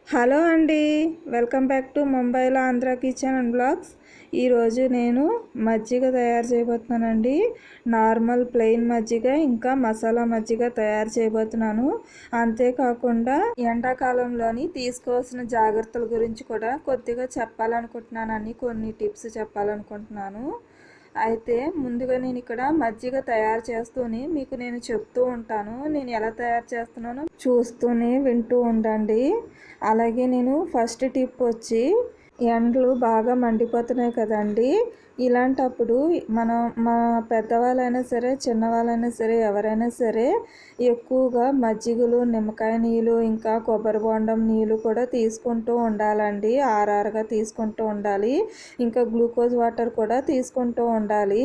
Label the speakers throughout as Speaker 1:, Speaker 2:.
Speaker 1: Hello అండి, welcome back to ముంబైలో Andhra kitchen and blogs. ఈరోజు నేను మజ్జిగ తయారు చేయబోతున్నానండి. నార్మల్ ప్లెయిన్ మజ్జిగ ఇంకా మసాలా మజ్జిగ తయారు చేయబోతున్నాను. అంతేకాకుండా ఎండాకాలంలోని తీసుకోవాల్సిన జాగ్రత్తల గురించి కూడా కొద్దిగా చెప్పాలనుకుంటున్నానండి. కొన్ని టిప్స్ చెప్పాలనుకుంటున్నాను. అయితే ముందుగా నేను ఇక్కడ మజ్జిగ తయారు చేస్తూనే మీకు నేను చెప్తూ ఉంటాను. నేను ఎలా తయారు చేస్తున్నానో చూస్తూనే వింటూ ఉండండి. అలాగే నేను ఫస్ట్ టిప్ వచ్చి, ఎండలు బాగా మండిపోతున్నాయి కదండి. ఇలాంటప్పుడు మా పెద్దవాళ్ళైనా సరే, చిన్నవాళ్ళైనా సరే, ఎవరైనా సరే ఎక్కువగా మజ్జిగలు, నిమ్మకాయ నీళ్ళు, ఇంకా కొబ్బరి బొండం నీళ్ళు కూడా తీసుకుంటూ ఉండాలండి. ఆర్ఆర్గా తీసుకుంటూ ఉండాలి. ఇంకా గ్లూకోజ్ వాటర్ కూడా తీసుకుంటూ ఉండాలి.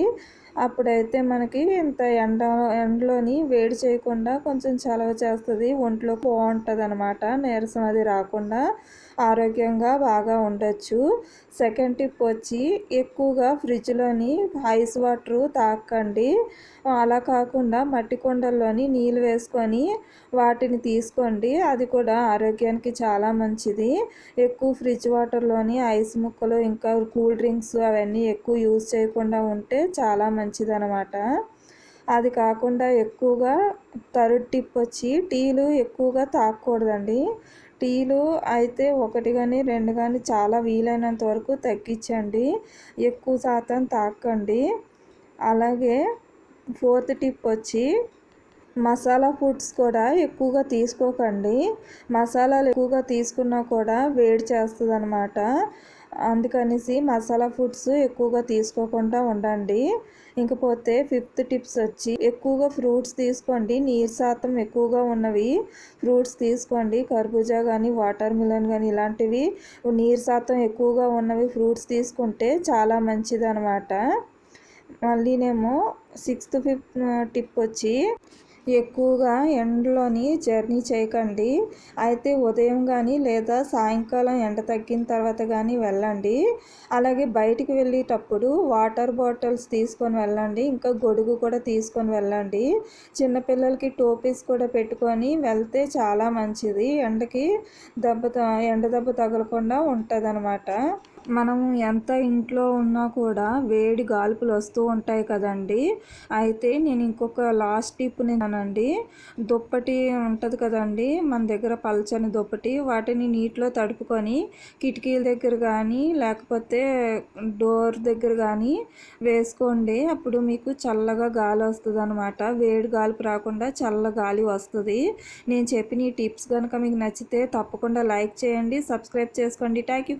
Speaker 1: అప్పుడైతే మనకి ఇంత ఎండలోని వేడి చేయకుండా కొంచెం చలవ చేస్తుంది. ఒంట్లో బాగుంటుంది అనమాట. నీరసం అది రాకుండా ఆరోగ్యంగా బాగా ఉండొచ్చు. సెకండ్ టిప్ వచ్చి, ఎక్కువగా ఫ్రిడ్జ్లోని ఐస్ వాటర్ తాకండి. అలా కాకుండా మట్టి కుండల్లోని నీళ్ళు వేసుకొని వాటిని తీసుకోండి. అది కూడా ఆరోగ్యానికి చాలా మంచిది. ఎక్కువ ఫ్రిడ్జ్ వాటర్లోని ఐస్ ముక్కలు ఇంకా కూల్ డ్రింక్స్ అవన్నీ ఎక్కువ యూజ్ చేయకుండా ఉంటే చాలా మంచిది అనమాట. అది కాకుండా ఎక్కువగా థర్డ్ టిప్ వచ్చి, టీలు ఎక్కువగా తాగకూడదండి. టీలు అయితే ఒకటి కానీ రెండు కానీ చాలా వీలైనంత వరకు తగ్గించండి. ఎక్కువ శాతం తాకండి. అలాగే ఫోర్త్ టిప్ వచ్చి, మసాలా ఫుడ్స్ కూడా ఎక్కువగా తీసుకోకండి. మసాలాలు ఎక్కువగా తీసుకున్నా కూడా వేడి చేస్తుంది అనమాట. అందుకనేసి మసాలా ఫుడ్స్ ఎక్కువగా తీసుకోకుండా ఉండండి. ఇంకపోతే ఫిఫ్త్ టిప్స్ వచ్చి, ఎక్కువగా ఫ్రూట్స్ తీసుకోండి. నీరు శాతం ఎక్కువగా ఉన్నవి ఫ్రూట్స్ తీసుకోండి. కర్బూజా కానీ, వాటర్ మిలన్ కానీ ఇలాంటివి నీరు శాతం ఎక్కువగా ఉన్నవి ఫ్రూట్స్ తీసుకుంటే చాలా మంచిది అనమాట. మళ్ళీనేమో ఫిఫ్త్ టిప్ వచ్చి, ఎక్కువగా ఎండలోని జర్నీ చేయకండి. అయితే ఉదయం కానీ లేదా సాయంకాలం ఎండ తగ్గిన తర్వాత కానీ వెళ్ళండి. అలాగే బయటికి వెళ్ళేటప్పుడు వాటర్ బాటిల్స్ తీసుకొని వెళ్ళండి. ఇంకా గొడుగు కూడా తీసుకొని వెళ్ళండి. చిన్నపిల్లలకి టోపీస్ కూడా పెట్టుకొని వెళ్తే చాలా మంచిది. ఎండ దెబ్బ తగలకుండా ఉంటుంది అనమాట. మనం ఎంత ఇంట్లో ఉన్నా కూడా వేడి గాల్పులు వస్తూ ఉంటాయి కదండి. అయితే నేను ఇంకొక లాస్ట్ టిప్ నేనండి, దుప్పటి ఉంటుంది కదండి మన దగ్గర, పల్చని దుప్పటి, వాటిని నీటిలో తడుపుకొని కిటికీల దగ్గర కానీ లేకపోతే డోర్ దగ్గర కానీ వేసుకోండి. అప్పుడు మీకు చల్లగా గాలి వస్తుంది అనమాట. వేడి గాలిపు రాకుండా చల్ల గాలి వస్తుంది. నేను చెప్పిన ఈ టిప్స్ కనుక మీకు నచ్చితే తప్పకుండా లైక్ చేయండి, సబ్స్క్రైబ్ చేసుకోండి. Thank you.